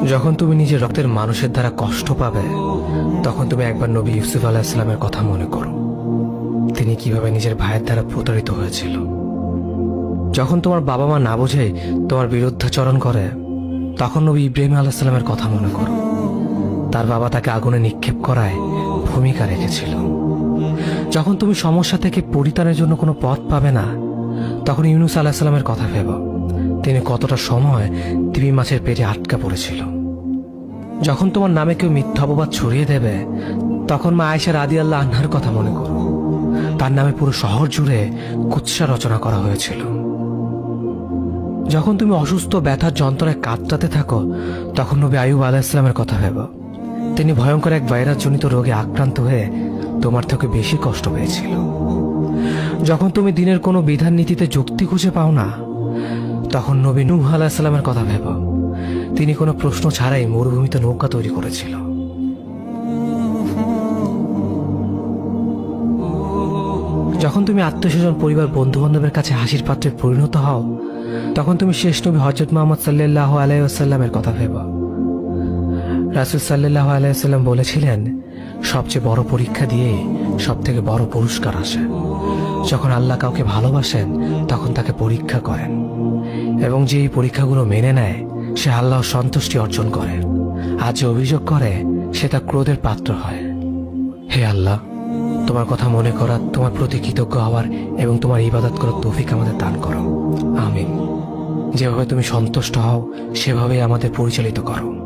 যখন তুমি নিজের রক্তের মানুষের দ্বারা কষ্ট পাবে, তখন তুমি একবার নবী ইউসুফ আলাইহিস সালামের কথা মনে করো। তিনি কিভাবে নিজের ভাইয়ের দ্বারা প্রতারিত হয়েছিল। যখন তোমার বাবা মা না বোঝে তোমার বিরুদ্ধাচরণ করে, তখন নবী ইব্রাহিম আলাইহিস সালামের কথা মনে করো। তার বাবা তাকে আগুনে নিক্ষেপ করায় ভূমিকা রেখেছিল। যখন তুমি সমস্যা থেকে পরিত্রাণের জন্য কোনো পথ পাবে না, তখন ইউনুস আলাইহিস সালামের কথা ভেবো। তিনি কতটা সময় তিমি মাছের পেটে আটকা পড়েছিল। যখন তোমার নামে কেউ মিথ্যা অপবাদ ছড়িয়ে দেবে, তখন মা আয়েশা রাদিয়াল্লাহু আনহার কথা মনে করো। তার নামে পুরো শহর জুড়ে কুৎসা রচনা করা হয়েছিল। যখন তুমি অসুস্থ ব্যথার যন্ত্রণায় কাতরাতে থাকো, তখন নবী আইয়ুব আলাইহিস সালামের কথা ভেবো। তিনি ভয়ঙ্কর এক ভাইরাসজনিত রোগে আক্রান্ত হয়ে তোমার থেকে বেশি কষ্ট পেয়েছিল। যখন তুমি দিনের কোনো বিধান নীতিতে যুক্তি খুঁজে পাও না, তখন নবী নূহ আলাইহিস সালামের কথা ভেবো। তিনি কোনো প্রশ্ন ছাড়াই মরুভূমিতে নৌকা তৈরি করেছিল। যখন তুমি আত্মীয়স্বজন, পরিবার, বন্ধু বান্ধবের কাছে হাসির পাত্রে পরিণত হও, তখন তুমি শেষ নবী হযরত মুহাম্মদ সাল্লাল্লাহু আলাইহি ওয়াসাল্লামের কথা ভেবো। রাসূল সাল্লাল্লাহু আলাইহি ওয়াসাল্লাম বলেছিলেন, সবচেয়ে বড় পরীক্ষা দিয়ে সব থেকে বড় পুরস্কার আসে। যখন আল্লাহ কাউকে ভালোবাসেন, তখন তাকে পরীক্ষা করেন, এবং যে এই পরীক্ষাগুলো মেনে নেয়, সে আল্লাহর সন্তুষ্টি অর্জন করে। আর যে অভিযোগ করে, সে তার ক্রোধের পাত্র হয়। হে আল্লাহ, তোমার কথা মনে করা, তোমার প্রতি কৃতজ্ঞ হওয়ার এবং তোমার ইবাদত করার তৌফিক আমাদের দান করো। আমিন। যেভাবে তুমি সন্তুষ্ট হও, সেভাবেই আমাদের পরিচালিত করো।